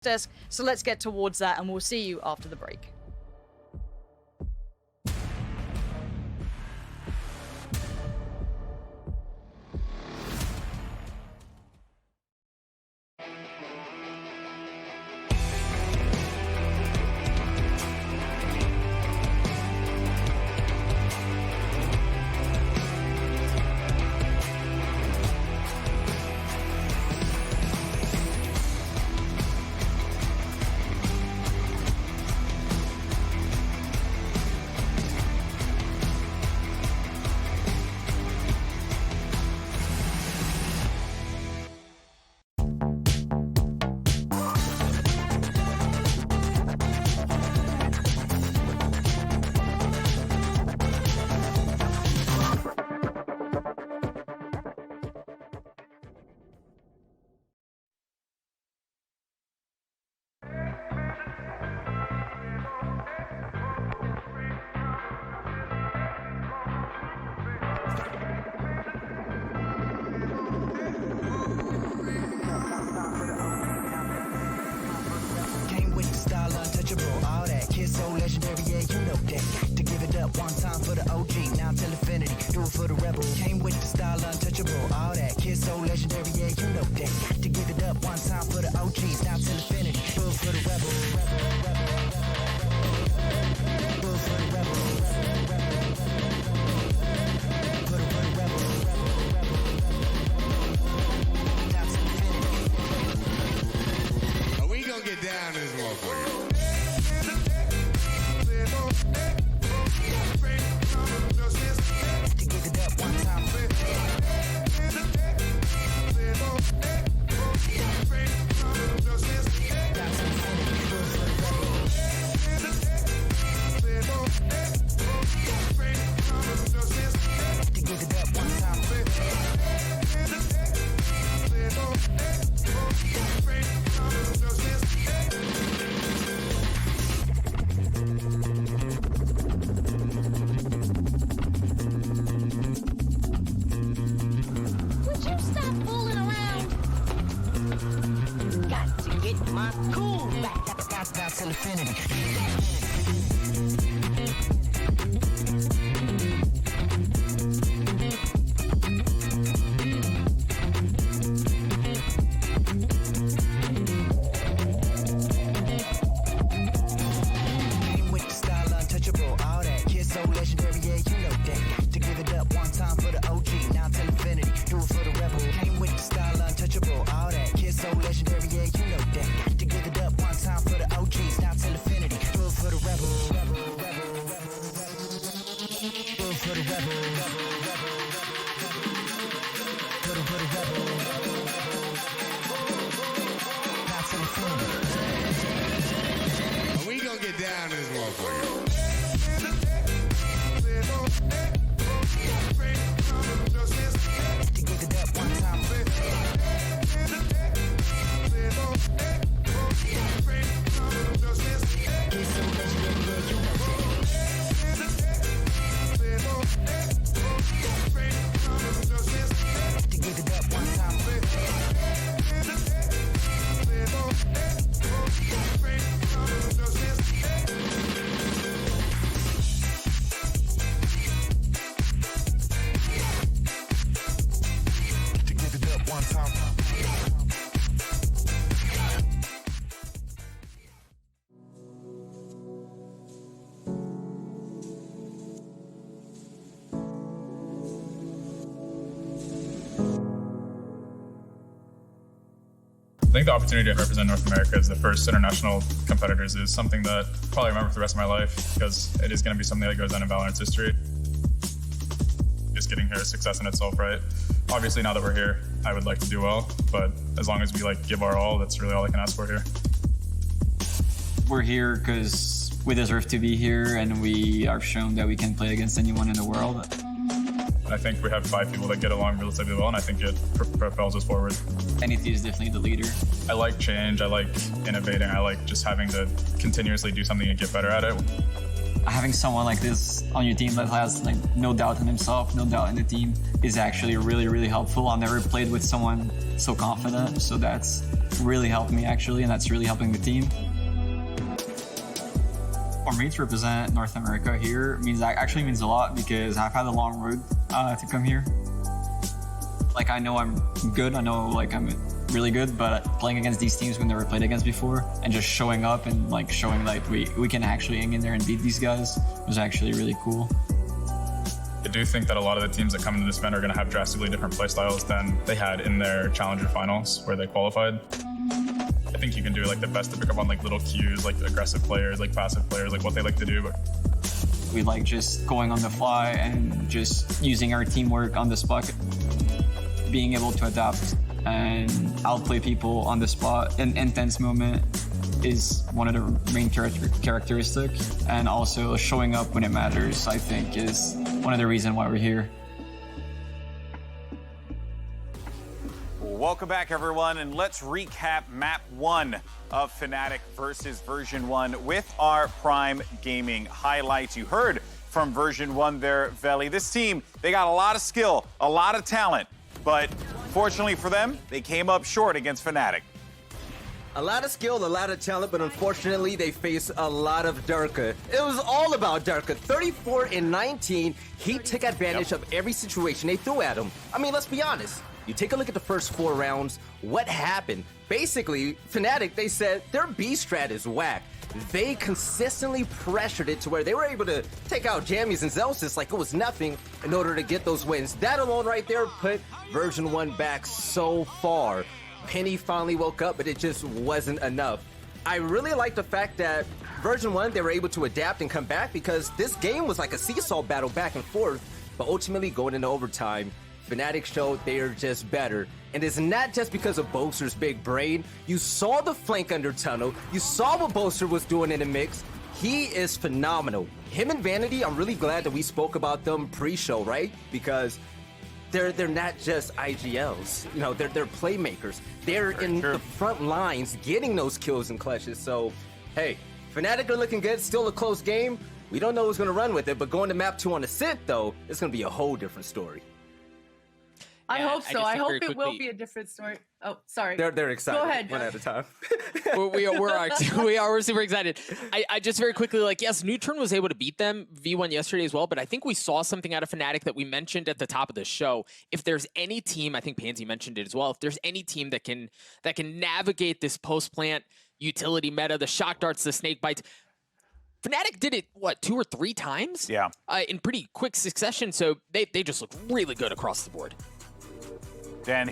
desk. So let's get towards that, and we'll see you after the break. I think the opportunity to represent North America as the first international competitors is something that I'll probably remember for the rest of my life, because it is going to be something that goes down in Valorant's history. Just getting here is success in itself, right? Obviously, now that we're here, I would like to do well, but as long as we give our all, that's really all I can ask for here. We're here because we deserve to be here, and we are shown that we can play against anyone in the world. I think we have 5 people that get along relatively well, and I think it propels us forward. NET is definitely the leader. I like change, I like innovating, I like just having to continuously do something and get better at it. Having someone like this on your team that has no doubt in himself, no doubt in the team, is actually really, really helpful. I've never played with someone so confident, so that's really helped me actually, and that's really helping the team. For me to represent North America here actually means a lot because I've had a long road to come here. Like, I know I'm good, I know like I'm really good, but playing against these teams we've never played against before and just showing up and like showing like we can actually hang in there and beat these guys was actually really cool. I do think that a lot of the teams that come into this event are going to have drastically different playstyles than they had in their Challenger finals where they qualified. I think you can do like the best to pick up on like little cues, like aggressive players, like passive players, like what they like to do. We like just going on the fly and just using our teamwork on the spot, being able to adapt and outplay people on the spot in intense moment is one of the main characteristics, and also showing up when it matters, I think, is one of the reasons why we're here. Welcome back, everyone, and let's recap map 1 of FNATIC versus Version 1 with our Prime Gaming highlights. You heard from Version 1 there, Veli. This team, they got a lot of skill, a lot of talent, but fortunately for them, they came up short against FNATIC. A lot of skill, a lot of talent, but unfortunately they face a lot of Durka. It was all about Durka. 34 and 19, he took advantage of every situation they threw at him. I mean, let's be honest. You take a look at the first 4 rounds, what happened? Basically, FNATIC, they said their B strat is whack. They consistently pressured it to where they were able to take out Jammies and Zelsis like it was nothing in order to get those wins. That alone right there put Version 1 back so far. Penny finally woke up, but it just wasn't enough. I really like the fact that Version 1, they were able to adapt and come back because this game was like a seesaw battle back and forth, but ultimately going into overtime, FNATIC showed they're just better. And it's not just because of Boaster's big brain. You saw the flank under tunnel. You saw what Boaster was doing in the mix. He is phenomenal. Him and Vanity, I'm really glad that we spoke about them pre-show, right? Because they're not just IGLs. You know, they're playmakers. They're in the front lines getting those kills and clutches. So, hey, FNATIC are looking good. Still a close game. We don't know who's going to run with it, but going to map 2 on Ascent, though, it's going to be a whole different story. I hope so. I hope it will be a different story. Oh, sorry. They're excited. Go ahead. One at a time. we're super excited. I just very quickly, like, yes, Neutron was able to beat them V1 yesterday as well, but I think we saw something out of FNATIC that we mentioned at the top of the show. If there's any team, I think Pansy mentioned it as well, if there's any team that can navigate this post-plant utility meta, the shock darts, the snake bites, FNATIC did it, what, 2 or 3 times? Yeah. In pretty quick succession, so they just look really good across the board. Dan